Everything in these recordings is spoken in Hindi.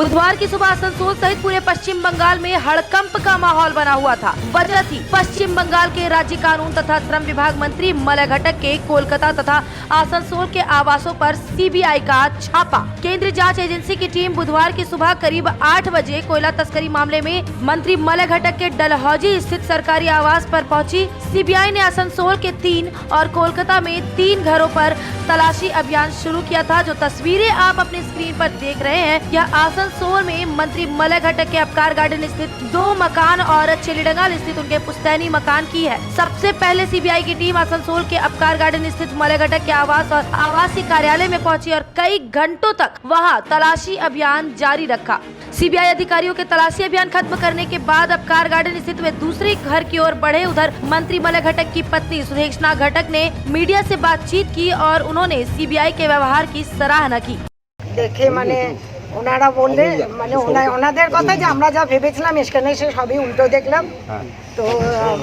बुधवार की सुबह आसनसोल सहित पूरे पश्चिम बंगाल में हड़कंप का माहौल बना हुआ था। वजह थी पश्चिम बंगाल के राज्य कानून तथा श्रम विभाग मंत्री मलय घटक के कोलकाता तथा आसनसोल के आवासों पर सीबीआई का छापा। केंद्रीय जांच एजेंसी की टीम बुधवार की सुबह करीब 8 बजे कोयला तस्करी मामले में मंत्री मलय घटक के डलहौजी स्थित सरकारी आवास पर पहुंची। सीबीआई ने आसनसोल के 3 और कोलकाता में 3 घरों पर तलाशी अभियान शुरू किया था। जो तस्वीरें आप अपने स्क्रीन पर देख रहे हैं, यह आसनसोल में मंत्री मलय घटक के अपकार गार्डन स्थित 2 मकान और चिलीडंगाल स्थित उनके पुश्तैनी मकान की है। सबसे पहले सीबीआई की टीम आसनसोल के अपकार गार्डन स्थित मलय घटक के आवास और आवासीय कार्यालय में पहुंची और कई घंटों तक वहां तलाशी अभियान जारी रखा। सीबीआई अधिकारियों के तलाशी अभियान खत्म करने के बाद अपकार गार्डन स्थित वे दूसरे घर की ओर बढ़े। उधर मंत्री मलय घटक की पत्नी सुदेशना घटक ने मीडिया से बातचीत की और उन्होंने सीबीआई के व्यवहार की सराहना की। देखे माने ওনারা বললে মানে ওনাদের কথা যে আমরা যা ভেবেছিলাম এখানে সে সবই উল্টো দেখলাম। তো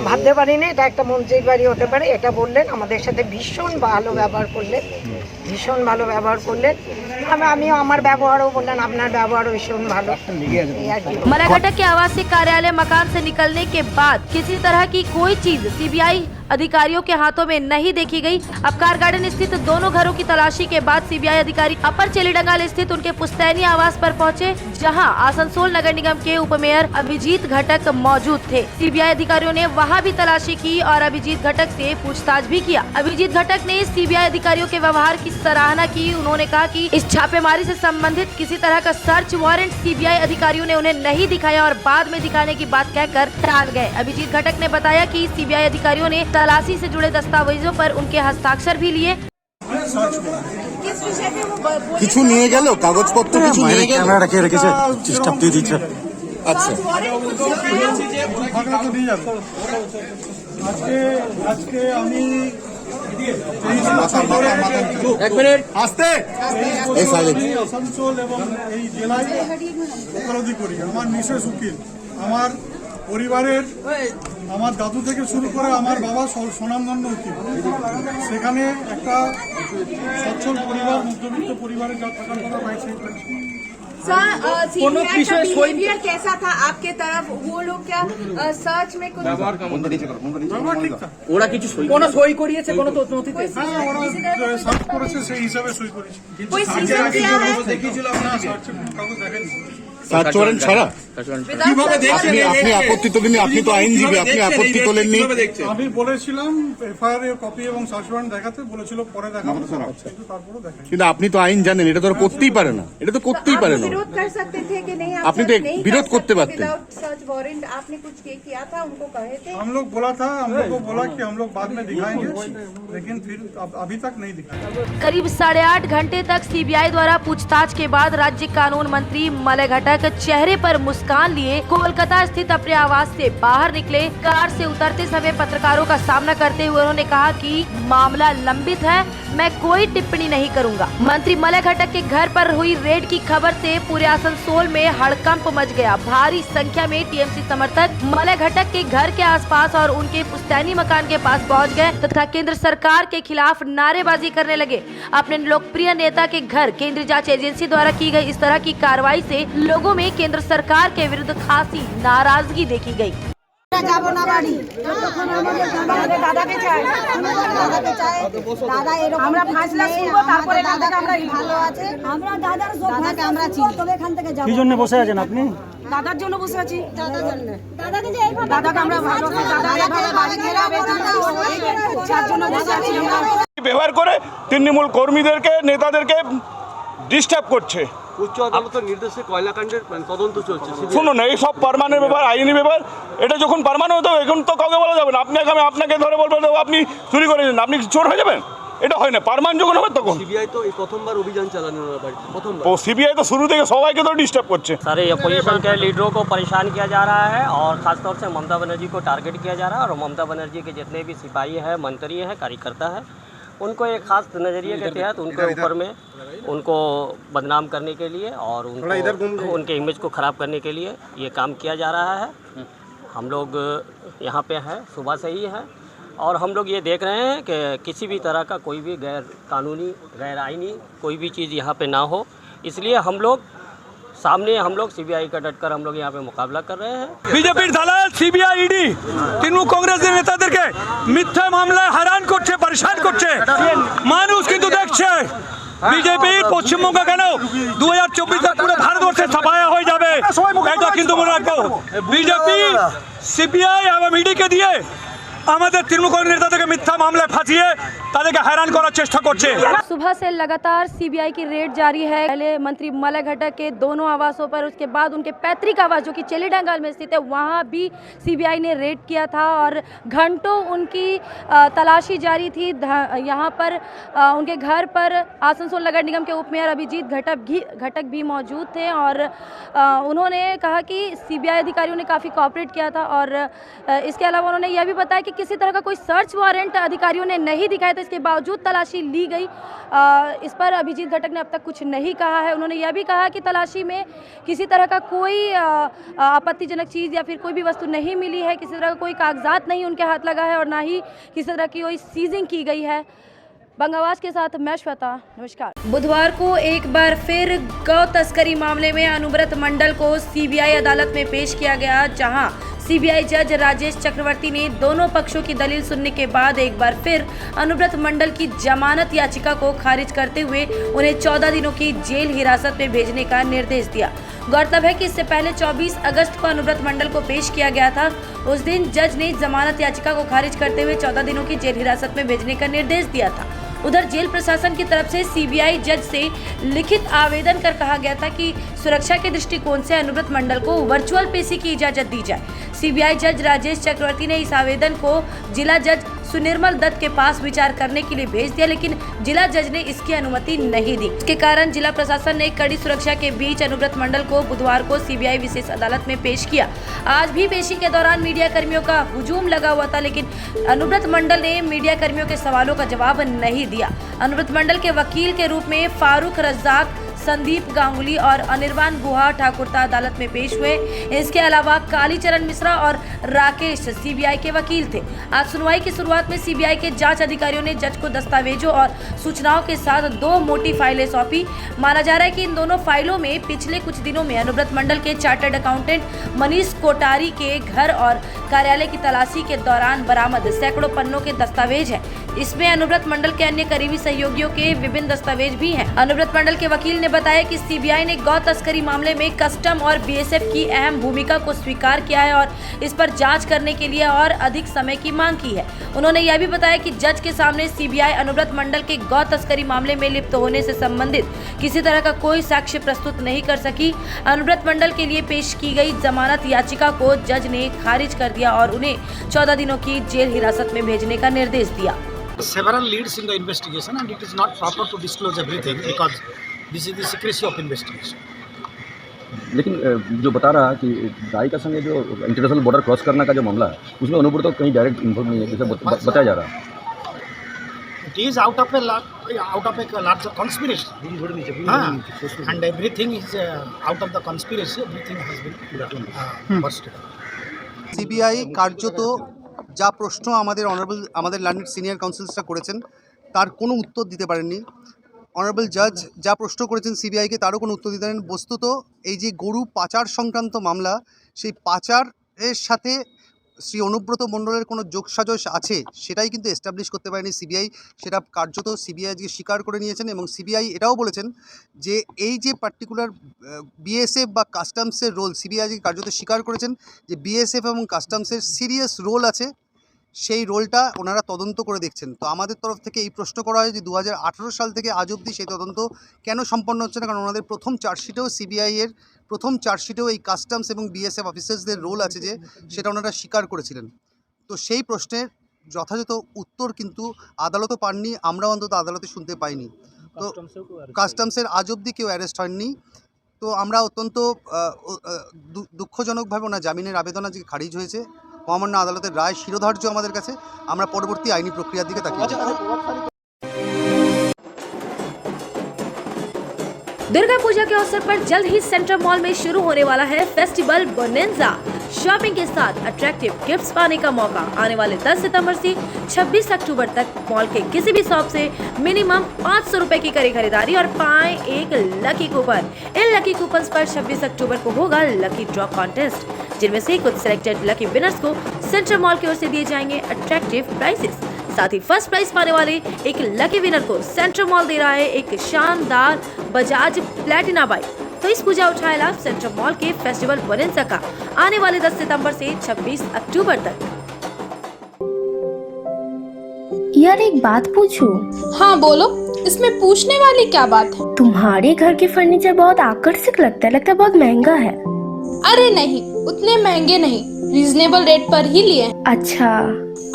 ভাবতে পারিনি এটা একটা মন্ত্রীর বাড়ি হতে পারে। এটা বললেন, আমাদের সাথে ভীষণ ভালো ব্যবহার করলেন, ভীষণ ভালো ব্যবহার করলেন। আমি আমার ব্যবহারও বললেন, আপনার ব্যবহারও ভীষণ ভালো। मलय घटक के आवासीय कार्यालय मकान से निकलने के बाद किसी तरह की कोई चीज सीबीआई अधिकारियों के हाथों में नहीं देखी गई। अपकार गार्डन स्थित दोनों घरों की तलाशी के बाद सीबीआई अधिकारी अपर चेलीडंगाल स्थित उनके पुश्तैनी आवास पर पहुंचे, जहां आसनसोल नगर निगम के उपमेयर अभिजीत घटक मौजूद थे। सीबीआई अधिकारियों ने वहां भी तलाशी की और अभिजीत घटक से पूछताछ भी किया। अभिजीत घटक ने सीबीआई अधिकारियों के व्यवहार की सराहना की। उन्होंने कहा कि इस छापेमारी से संबंधित किसी तरह का सर्च वारंट सीबीआई अधिकारियों ने उन्हें नहीं दिखाया और बाद में दिखाने की बात कहकर टाल गए। अभिजीत घटक ने बताया कि सीबीआई अधिकारियों ने तलाशी से जुड़े दस्तावेजों पर उनके हस्ताक्षर भी लिए। কিছু নিয়ে গেল, কাগজপত্র কিছু নিয়ে গেল, ক্যামেরা রেখে রেখেছে, ডিস্টার্ব দিয়ে দিচ্ছে। আচ্ছা, আজকে আমি আসানসোল এবং এই জেলায় ওকালতি করি। আমার মিসেস উকিল, আমার পরিবারের আমার দাদু থেকে শুরু করে আমার বাবা স্বনামধন্য উকিল। সেখানে একটা সচ্ছল পরিবার, মধ্যবিত্ত পরিবারে যা থাকার কথা পাইছে। बिहेवियर कैसा था आपके तरफ? वो लोग क्या सर्च में कुछ ওরা কিছু কোনো সই করিয়েছে, কোনো নথিতে? হ্যাঁ, ওরা সার্চ করেছে, সেই হিসাবে সই করেছে। कोई सीजन किया है? দেখিয়েছিল না, সার্চের কোনো কাগজ দেখেনি। সার্চ ওয়ারেন্ট ছাড়া আপনি আপত্তি তোলেননি? আপনি তো আইনজীবী, আপনি আপত্তি তোলেননি? আমি বলেছিলাম এফআইআর এর কপি এবং সার্চ ওয়ারেন্ট দেখাতে বলেছিল, পরে দেখাবো, কিন্তু তারপরে দেখাই। কিন্তু আপনি তো আইন জানেন, এটা তো করতেই পারে না, এটা তো করতেই পারে না। विरोध कर सकते थे कि नहीं? আপনি তো বিরোধ করতে পারতেন। सर्च वारंट आपने कुछ किया था, उनको कहे थे? हम लोग बोला था, हम लोग को बोला कि हम लोग बाद में दिखाएंगे, लेकिन फिर अभी तक नहीं दिखाया। करीब 8.5 घंटे तक सीबीआई द्वारा पूछताछ के बाद राज्य कानून मंत्री मलय घटक चेहरे पर मुस्कान लिए कोलकाता स्थित अपने आवास से बाहर निकले। कार से उतरते समय पत्रकारों का सामना करते हुए उन्होंने कहा कि मामला लंबित है, मैं कोई टिप्पणी नहीं करूंगा। मंत्री मलय घटक के घर पर हुई रेड की खबर से पूरे आसनसोल में हड़कंप मच गया। भारी संख्या में टीएमसी समर्थक मलय घटक के घर के आसपास और उनके पुश्तैनी मकान के पास पहुंच गए तथा केंद्र सरकार के खिलाफ नारेबाजी करने लगे। अपने लोकप्रिय नेता के घर केंद्रीय जांच एजेंसी द्वारा की गई इस तरह की कार्रवाई से लोगों में केंद्र सरकार के विरुद्ध खासी नाराजगी देखी गई। যাবো না বাড়ি, আমাদের দাদাকে চাই, দাদাকে চাই, দাদা এরকম আমরা ফাঁসলা শুনবো, তারপরে দাদাকে আমরা ভালো আছে, আমরা দাদাকে আমরা চিনি, তবে এখান থেকে যাব। কি জন্য বসে আছেন আপনি? দাদার জন্য বসে আছি, দাদার জন্য, দাদাকে যে এইভাবে দাদাকে আমরা ভালো, দাদাকে বাড়ি ঘেরাবে, যার জন্য বসে আছি আমরা। ব্যবহার করে তৃণমূল কর্মীদেরকে, নেতাদেরকে ডিস্টার্ব করছে। উচ্চ আদালতের নির্দেশে কয়লাকাণ্ডের তদন্ত চলছে। শুনুন না, এই সব পার্মানেন্ট ব্যাপার, আইনি ব্যাপার। এটা যখন পার্মানেন্ট হতো, এখন তো কাউকে বলা যাবে না। আপনাকে ধরে বলবো আপনি চুরি করেছেন, আপনি চোর হয়ে যাবেন, এটা হয় না। পার্মানেন্ট যখন হবে তখন। সিবিআই তো এই প্রথমবার অভিযান চালানো বাড়িতে, প্রথমবার। ও সিবিআই তো শুরু থেকে সবাইকে তো ডিস্টার্ব করছে। सारे अपोजिशन के लीडरों को परेशान किया जा रहा है और ख़ासतौर से ममता बनर्जी को टारगेट किया जा रहा है। और ममता बनर्जी के जितने भी सिपाही हैं, मंत्री हैं, कार्यकर्ता हैं, उनको एक ख़ास नज़रिए के तहत उनके ऊपर में उनको बदनाम करने के लिए और उनको उनके इमेज को ख़राब करने के लिए ये काम किया जा रहा है। हम लोग यहाँ पे हैं, सुबह से ही हैं, और हम लोग ये देख रहे हैं कि किसी भी तरह का कोई भी गैर कानूनी, गैर आइनी कोई भी चीज़ यहाँ पे ना हो। इसलिए हम लोग सामने हम लोग सीबीआई का डटकर हम लोग यहाँ पे मुकाबला कर रहे हैं। বিজেপির দালাল সিবিআই ইডি তৃণমূল কংগ্রেসের নেতাদেরকে মিথ্যা মামলায় হারান করছে, পরেশান করছে, মানুষ কিন্তু দেখছে। বিজেপির পশ্চিমবঙ্গ কেন 2024 পুরো ভারতবর্ষে ছাপায়া হয়ে যাবে, এটা কিন্তু মনে রাখবো। বিজেপি সিবিআই এবং ইডিকে দিয়ে আমাদের তৃণমূল কংগ্রেস নেতাদেরকে মিথ্যা মামলায় ফাঁসিয়ে তাদেরকে हैरान করার চেষ্টা করছে। सुबह से लगातार सीबीआई की रेड जारी है। पहले मंत्री मलय घटक के दोनों आवासों पर, उसके बाद उनके पैतृक आवास जो कि चेलीडांगाल में स्थित है वहां भी सीबीआई ने रेड किया था और घंटों उनकी तलाशी जारी थी। यहां पर उनके घर पर आसनसोल नगर निगम के उप मेयर अभिजीत घटक भी मौजूद थे और उन्होंने कहा कि सीबीआई अधिकारियों ने काफ़ी कोऑपरेट किया था और इसके अलावा उन्होंने यह भी बताया कि किसी तरह का कोई सर्च वारंट अधिकारियों ने नहीं दिखाया था, इसके बावजूद तलाशी ली गई। इस पर अभिजीत घटक ने अब तक कुछ नहीं कहा है। उन्होंने यह भी कहा कि तलाशी में किसी तरह का कोई आपत्तिजनक चीज़ या फिर कोई भी वस्तु नहीं मिली है, किसी तरह का कोई कागजात नहीं उनके हाथ लगा है और ना ही किसी तरह की कोई सीजिंग की गई है। बंगावास के साथ मैं श्वेता, नमस्कार। बुधवार को एक बार फिर गौ तस्करी मामले में अनुव्रत मंडल को सीबीआई अदालत में पेश किया गया, जहां सीबीआई जज राजेश चक्रवर्ती ने दोनों पक्षों की दलील सुनने के बाद एक बार फिर अनुव्रत मंडल की जमानत याचिका को खारिज करते हुए उन्हें 14 दिनों की जेल हिरासत में भेजने का निर्देश दिया। गौरतलब है कि इससे पहले 24 अगस्त को अनुव्रत मंडल को पेश किया गया था। उस दिन जज ने जमानत याचिका को खारिज करते हुए 14 दिनों की जेल हिरासत में भेजने का निर्देश दिया था। उधर जेल प्रशासन की तरफ से सीबीआई जज से लिखित आवेदन कर कहा गया था कि सुरक्षा के दृष्टिकोण से अनुव्रत मंडल को वर्चुअल पेशी की इजाजत दी जाए। सीबीआई जज राजेश चक्रवर्ती ने इस आवेदन को जिला जज सुनिर्मल दत्त के पास विचार करने के लिए भेज दिया, लेकिन जिला जज ने इसकी अनुमति नहीं दी। इसके कारण जिला प्रशासन ने कड़ी सुरक्षा के बीच अनुव्रत मंडल को बुधवार को सीबीआई विशेष अदालत में पेश किया। आज भी पेशी के दौरान मीडिया कर्मियों का हुजूम लगा हुआ था, लेकिन अनुव्रत मंडल ने मीडिया कर्मियों के सवालों का जवाब नहीं दिया। अनुव्रत मंडल के वकील के रूप में फारूक रज्जाक, संदीप गांगुली और अनिर्बान गुहा ठाकुरता अदालत में पेश हुए। इसके अलावा कालीचरण मिश्रा और राकेश सीबीआई के वकील थे। आज सुनवाई की शुरुआत में सीबीआई के जांच अधिकारियों ने जज को दस्तावेजों और सूचनाओं के साथ 2 मोटी फाइलें सौंपी। माना जा रहा है कि इन दोनों फाइलों में पिछले कुछ दिनों में अनुव्रत मंडल के चार्टर्ड अकाउंटेंट मनीष कोटारी के घर और कार्यालय की तलाशी के दौरान बरामद सैकड़ों पन्नों के दस्तावेज हैं। इसमें अनुव्रत मंडल के अन्य करीबी सहयोगियों के विभिन्न दस्तावेज भी हैं। अनुव्रत मंडल के वकील ने बताया कि सीबीआई ने गौ तस्करी मामले में कस्टम और बीएसएफ की अहम भूमिका को स्वीकार किया है और इस पर जांच करने के लिए और अधिक समय की मांग की है। उन्होंने यह भी बताया कि जज के सामने सीबीआई अनुव्रत मंडल के गौ तस्करी मामले में लिप्त होने से संबंधित किसी तरह का कोई साक्ष्य प्रस्तुत नहीं कर सकी। अनुव्रत मंडल के लिए पेश की गई जमानत याचिका को जज ने खारिज कर दिया और उन्हें 14 दिनों की जेल हिरासत में भेजने का निर्देश दिया। Several leads in the investigation and it is not proper to disclose everything because this is the secrecy of investigation. लेकिन जो बता रहा है कि राय का संग जो इंटरनेशनल बॉर्डर क्रॉस करने का जो मामला है उसमें अनुव्रत तो कहीं डायरेक्ट इन्वॉल्व नहीं है, जैसे बताया जा रहा है। It is out of a larger conspiracy. And everything is out of the conspiracy. Everything has been busted. CBI কার্যত যা প্রশ্ন আমাদের লার্নিড সিনিয়র কাউন্সিলসরা করেছেন তার কোনো উত্তর দিতে পারেননি। অনারেবল জাজ যা প্রশ্ন করেছেন সিবিআইকে তারও কোনো উত্তর দিতে পারেন। বস্তুত এই যে গরু পাচার সংক্রান্ত মামলা, সেই পাচারের সাথে শ্রী অনুব্রত মণ্ডলের কোনো যোগসাজশ আছে সেটাই কিন্তু এস্টাবলিশ করতে পারেনি সিবিআই। সেটা কার্যত সিবিআই আজকে স্বীকার করে নিয়েছেন এবং সিবিআই এটাও বলেছেন যে এই যে পার্টিকুলার বিএসএফ বা কাস্টমসের রোল, সিবিআই আজকে কার্যত স্বীকার করেছেন যে বিএসএফ এবং কাস্টমসের সিরিয়াস রোল আছে, সেই রোলটা ওনারা তদন্ত করে দেখছেন। তো আমাদের তরফ থেকে এই প্রশ্ন করা হয় যে 2018 সাল থেকে আজ অবধি সেই তদন্ত কেন সম্পন্ন হচ্ছে না, কারণ ওনাদের প্রথম চার্জশিটেও সিবিআইয়ের প্রথম চার্জশিটেও এই কাস্টমস এবং বিএসএফ অফিসার্সদের রোল আছে যে সেটা ওনারা স্বীকার করেছিলেন। তো সেই প্রশ্নের যথাযথ উত্তর কিন্তু আদালতও পাননি, আমরাও অন্তত আদালতে শুনতে পাইনি। তো কাস্টমসের আজ অবধি কেউ অ্যারেস্ট হয়নি। তো আমরা অত্যন্ত দুঃখজনকভাবে ওনার জামিনের আবেদন আজকে খারিজ হয়েছে। মহামান্য আদালতের রায় শিরোধার্য আমাদের কাছে। আমরা পরবর্তী আইনি প্রক্রিয়ার দিকে তাকিয়ে আছি। दुर्गा पूजा के अवसर पर जल्द ही सेंट्रल मॉल में शुरू होने वाला है फेस्टिवल बोनेंजा। शॉपिंग के साथ अट्रैक्टिव गिफ्ट्स पाने का मौका। आने वाले 10 सितंबर से 26 अक्टूबर तक मॉल के किसी भी शॉप से मिनिमम 500 रुपए की करें खरीदारी और पाएं एक लकी कूपन। इन लकी कूपन पर 26 अक्टूबर को होगा लकी ड्रॉ कॉन्टेस्ट, जिनमें से कुछ सिलेक्टेड लकी विनर्स को सेंट्रल मॉल की ओर से दिए जाएंगे अट्रैक्टिव प्राइजेस। साथ ही फर्स्ट प्राइज पाने वाले एक लकी विनर को सेंट्रल मॉल दे रहा है एक शानदार बजाज प्लेटिना बाइक। तो इस पूजा उठाए लाभ सेंट्रल मॉल के फेस्टिवल बोनेंजा का आने वाले 10 सितंबर से 26 अक्टूबर तक। यार एक बात पूछूं? हाँ बोलो, इसमें पूछने वाली क्या बात है? तुम्हारे घर के फर्नीचर बहुत आकर्षक लगता है बहुत महंगा है। अरे नहीं, उतने महंगे नहीं, रीजनेबल रेट पर ही लिए। अच्छा,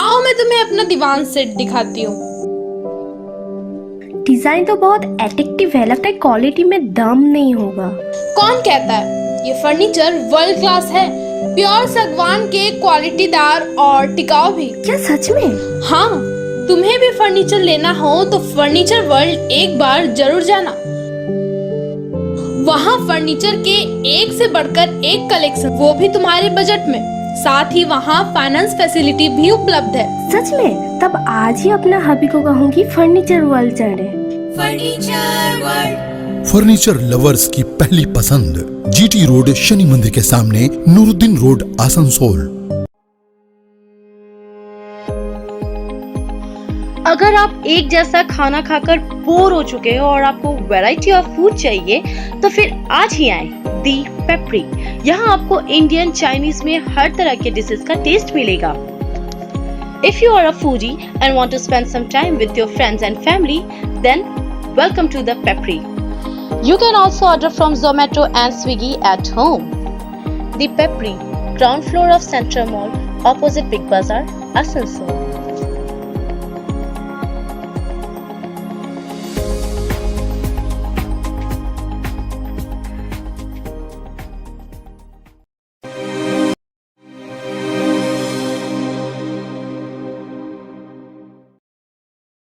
आओ मैं तुम्हें अपना दीवान सेट दिखाती हूँ। डिजाइन तो बहुत एट्रैक्टिव है, लगता है क्वालिटी में दम नहीं होगा। कौन कहता है? ये फर्नीचर वर्ल्ड क्लास है, प्योर सागवान के, क्वालिटीदार और टिकाऊ भी। क्या सच में? हाँ, तुम्हें भी फर्नीचर लेना हो तो फर्नीचर वर्ल्ड एक बार जरूर जाना। वहाँ फर्नीचर के एक से बढ़कर एक कलेक्शन, वो भी तुम्हारे बजट में। साथ ही वहाँ फाइनेंस फैसिलिटी भी उपलब्ध है। सच में? तब आज ही अपना हबी को कहूँगी फर्नीचर वर्ल्ड चढ़े। फर्नीचर वर्ल्ड, फर्नीचर लवर्स की पहली पसंद, जीटी रोड, शनि मंदिर के सामने, नूरुद्दीन रोड, आसनसोल। अगर आप एक जैसा खाना खाकर बोर हो चुके हो और आपको वैरायटी ऑफ फूड चाहिए तो फिर आज ही आएं दी पेपरी। यहाँ आपको इंडियन, चाइनीज में हर तरह के डिशेस का टेस्ट मिलेगा। If you are a foodie and want to spend some time with your friends and family, then welcome to the Pepri. You can also order from Zomato and Swiggy at home. The Pepri, ground floor of Central Mall, opposite Big Bazaar, Asansol.